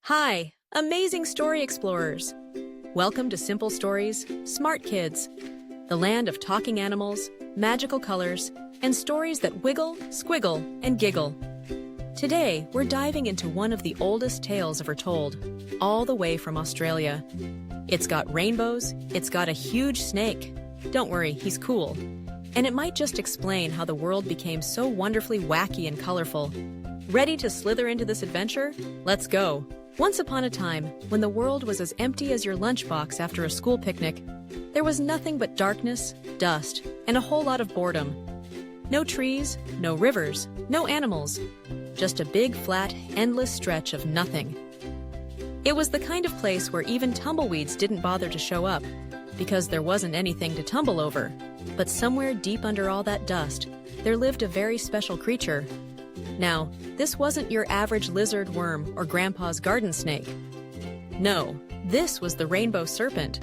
Hi, amazing story explorers! Welcome to Simple Stories, Smart Kids, the land of talking animals, magical colors, and stories that wiggle, squiggle, and giggle. Today, we're diving into one of the oldest tales ever told, all the way from Australia. It's got rainbows, it's got a huge snake. Don't worry, he's cool. And it might just explain how the world became so wonderfully wacky and colorful. Ready to slither into this adventure? Let's go! Once upon a time, when the world was as empty as your lunchbox after a school picnic, there was nothing but darkness, dust, and a whole lot of boredom. No trees, no rivers, no animals. Just a big, flat, endless stretch of nothing. It was the kind of place where even tumbleweeds didn't bother to show up, because there wasn't anything to tumble over. But somewhere deep under all that dust, there lived a very special creature. Now, this wasn't your average lizard, worm, or grandpa's garden snake. No, this was the Rainbow Serpent.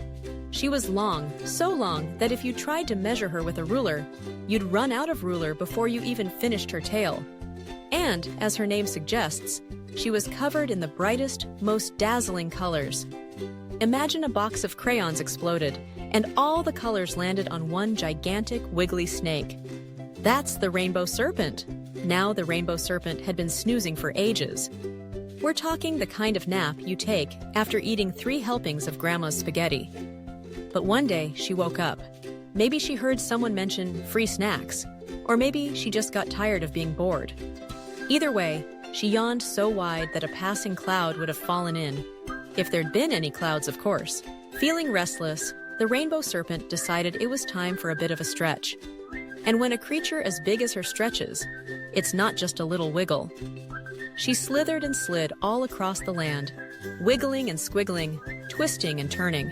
She was long, so long that if you tried to measure her with a ruler, you'd run out of ruler before you even finished her tail. And, as her name suggests, she was covered in the brightest, most dazzling colors. Imagine a box of crayons exploded, and all the colors landed on one gigantic, wiggly snake. That's the Rainbow Serpent. Now the Rainbow Serpent had been snoozing for ages. We're talking the kind of nap you take after eating 3 helpings of Grandma's spaghetti. But one day she woke up. Maybe she heard someone mention free snacks, or maybe she just got tired of being bored. Either way, she yawned so wide that a passing cloud would have fallen in. If there'd been any clouds, of course. Feeling restless, the Rainbow Serpent decided it was time for a bit of a stretch. And when a creature as big as her stretches, it's not just a little wiggle. She slithered and slid all across the land, wiggling and squiggling, twisting and turning.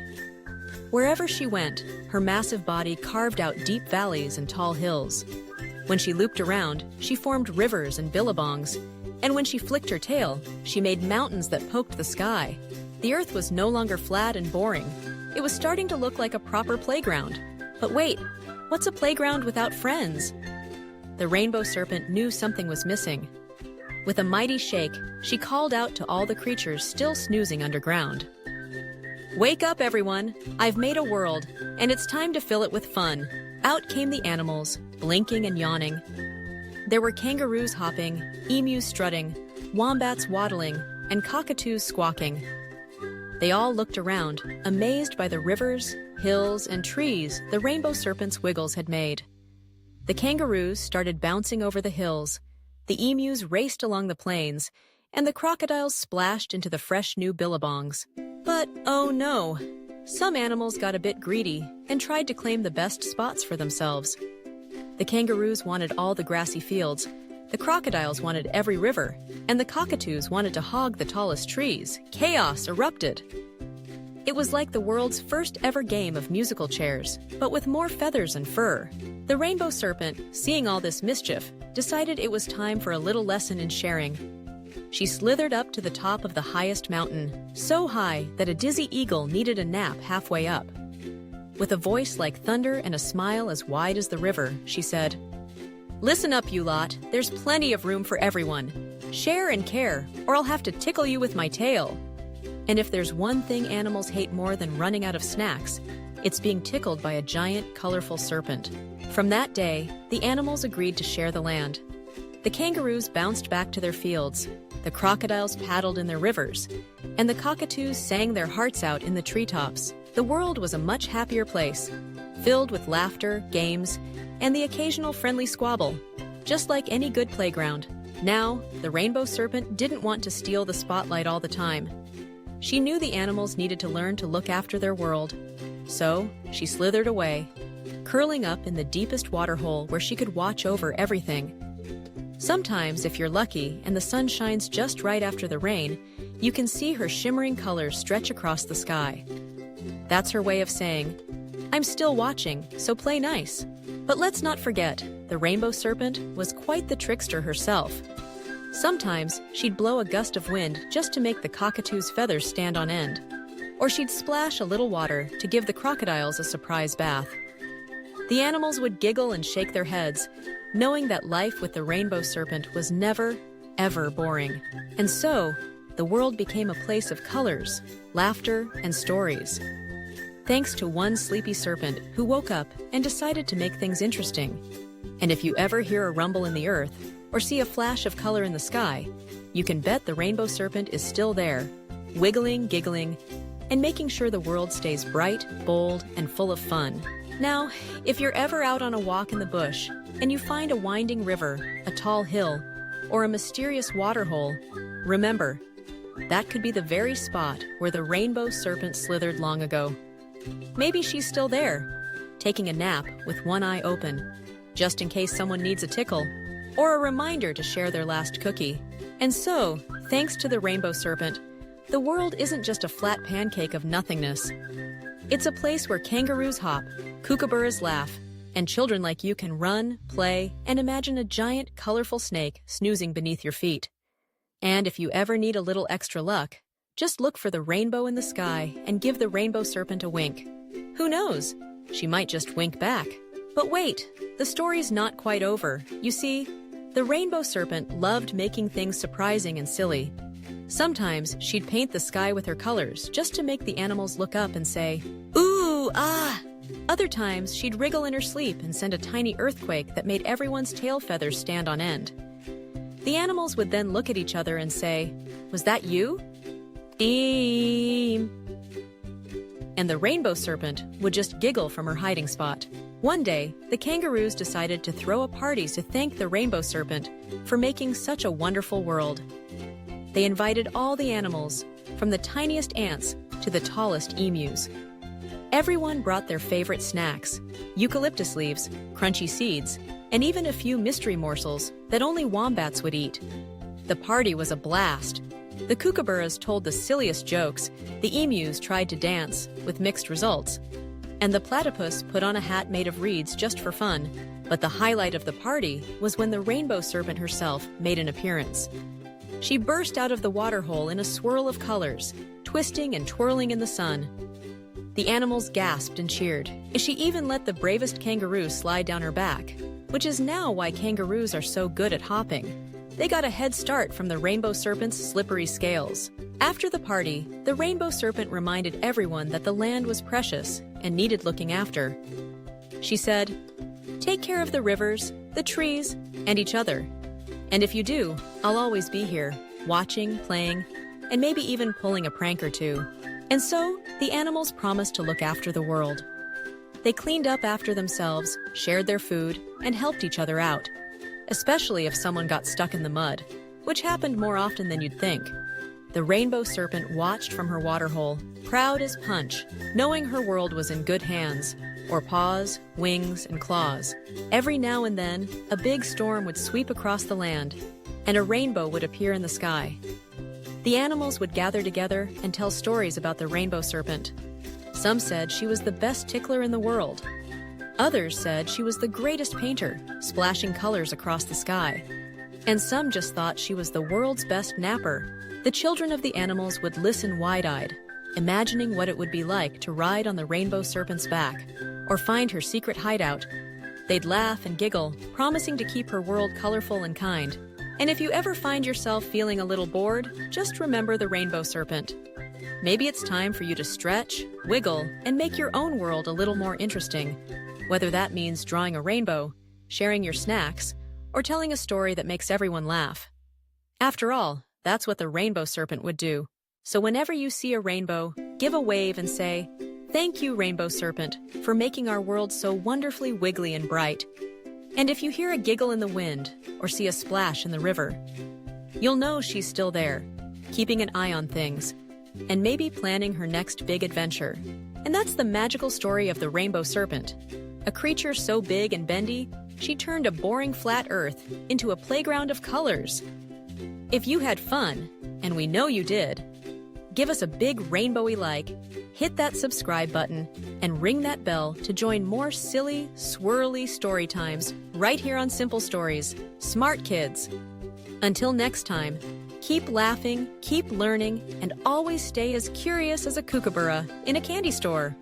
Wherever she went, her massive body carved out deep valleys and tall hills. When she looped around, she formed rivers and billabongs, and when she flicked her tail, she made mountains that poked the sky. The earth was no longer flat and boring. It was starting to look like a proper playground. But wait, what's a playground without friends? The Rainbow Serpent knew something was missing. With a mighty shake, she called out to all the creatures still snoozing underground. Wake up, everyone! I've made a world, and it's time to fill it with fun. Out came the animals, blinking and yawning. There were kangaroos hopping, emus strutting, wombats waddling, and cockatoos squawking. They all looked around, amazed by the rivers, hills, and trees the Rainbow Serpent's wiggles had made. The kangaroos started bouncing over the hills, the emus raced along the plains, and the crocodiles splashed into the fresh new billabongs. But oh no! Some animals got a bit greedy and tried to claim the best spots for themselves. The kangaroos wanted all the grassy fields, the crocodiles wanted every river, and the cockatoos wanted to hog the tallest trees. Chaos erupted. It was like the world's first ever game of musical chairs, but with more feathers and fur. The Rainbow Serpent, seeing all this mischief, decided it was time for a little lesson in sharing. She slithered up to the top of the highest mountain, so high that a dizzy eagle needed a nap halfway up. With a voice like thunder and a smile as wide as the river, she said, "Listen up, you lot. There's plenty of room for everyone. Share and care, or I'll have to tickle you with my tail." And if there's one thing animals hate more than running out of snacks, it's being tickled by a giant, colorful serpent. From that day, the animals agreed to share the land. The kangaroos bounced back to their fields, the crocodiles paddled in their rivers, and the cockatoos sang their hearts out in the treetops. The world was a much happier place, filled with laughter, games, and the occasional friendly squabble, just like any good playground. Now, the Rainbow Serpent didn't want to steal the spotlight all the time. She knew the animals needed to learn to look after their world. So, she slithered away, curling up in the deepest waterhole where she could watch over everything. Sometimes, if you're lucky and the sun shines just right after the rain, you can see her shimmering colors stretch across the sky. That's her way of saying, "I'm still watching, so play nice." But let's not forget, the Rainbow Serpent was quite the trickster herself. Sometimes, she'd blow a gust of wind just to make the cockatoo's feathers stand on end. Or she'd splash a little water to give the crocodiles a surprise bath. The animals would giggle and shake their heads, knowing that life with the Rainbow Serpent was never, ever boring. And so, the world became a place of colors, laughter, and stories. Thanks to one sleepy serpent who woke up and decided to make things interesting. And if you ever hear a rumble in the earth or see a flash of color in the sky, you can bet the rainbow serpent is still there, wiggling, giggling, and making sure the world stays bright, bold, and full of fun. Now, if you're ever out on a walk in the bush and you find a winding river, a tall hill, or a mysterious waterhole, remember, that could be the very spot where the rainbow serpent slithered long ago. Maybe she's still there, taking a nap with one eye open, just in case someone needs a tickle, or a reminder to share their last cookie. And so, thanks to the rainbow serpent, the world isn't just a flat pancake of nothingness. It's a place where kangaroos hop, kookaburras laugh, and children like you can run, play, and imagine a giant, colorful snake snoozing beneath your feet. And if you ever need a little extra luck, just look for the rainbow in the sky and give the rainbow serpent a wink. Who knows? She might just wink back. But wait, the story's not quite over. You see, the rainbow serpent loved making things surprising and silly. Sometimes she'd paint the sky with her colors just to make the animals look up and say, "Ooh, ah!" Other times, she'd wriggle in her sleep and send a tiny earthquake that made everyone's tail feathers stand on end. The animals would then look at each other and say, "Was that you?" "Eeeem." And the rainbow serpent would just giggle from her hiding spot. One day, the kangaroos decided to throw a party to thank the rainbow serpent for making such a wonderful world. They invited all the animals, from the tiniest ants to the tallest emus. Everyone brought their favorite snacks, eucalyptus leaves, crunchy seeds, and even a few mystery morsels that only wombats would eat. The party was a blast. The kookaburras told the silliest jokes, the emus tried to dance, with mixed results, and the platypus put on a hat made of reeds just for fun. But the highlight of the party was when the rainbow serpent herself made an appearance. She burst out of the waterhole in a swirl of colors, twisting and twirling in the sun. The animals gasped and cheered, and she even let the bravest kangaroo slide down her back, which is now why kangaroos are so good at hopping. They got a head start from the rainbow serpent's slippery scales. After the party, the rainbow serpent reminded everyone that the land was precious and needed looking after. She said, "Take care of the rivers, the trees, and each other. And if you do, I'll always be here, watching, playing, and maybe even pulling a prank or two." And so, the animals promised to look after the world. They cleaned up after themselves, shared their food, and helped each other out, especially if someone got stuck in the mud, which happened more often than you'd think. The rainbow serpent watched from her waterhole, proud as punch, knowing her world was in good hands, or paws, wings, and claws. Every now and then, a big storm would sweep across the land, and a rainbow would appear in the sky. The animals would gather together and tell stories about the rainbow serpent. Some said she was the best tickler in the world. Others said she was the greatest painter, splashing colors across the sky. And some just thought she was the world's best napper. The children of the animals would listen wide-eyed, imagining what it would be like to ride on the rainbow serpent's back, or find her secret hideout. They'd laugh and giggle, promising to keep her world colorful and kind. And if you ever find yourself feeling a little bored, just remember the rainbow serpent. Maybe it's time for you to stretch, wiggle, and make your own world a little more interesting. Whether that means drawing a rainbow, sharing your snacks, or telling a story that makes everyone laugh. After all, that's what the rainbow serpent would do. So whenever you see a rainbow, give a wave and say, "Thank you, rainbow serpent, for making our world so wonderfully wiggly and bright." And if you hear a giggle in the wind or see a splash in the river, you'll know she's still there, keeping an eye on things, and maybe planning her next big adventure. And that's the magical story of the rainbow serpent. A creature so big and bendy, she turned a boring flat earth into a playground of colors. If you had fun, and we know you did, give us a big rainbowy like, hit that subscribe button, and ring that bell to join more silly, swirly story times right here on Simple Stories. Smart kids. Until next time, keep laughing, keep learning, and always stay as curious as a kookaburra in a candy store.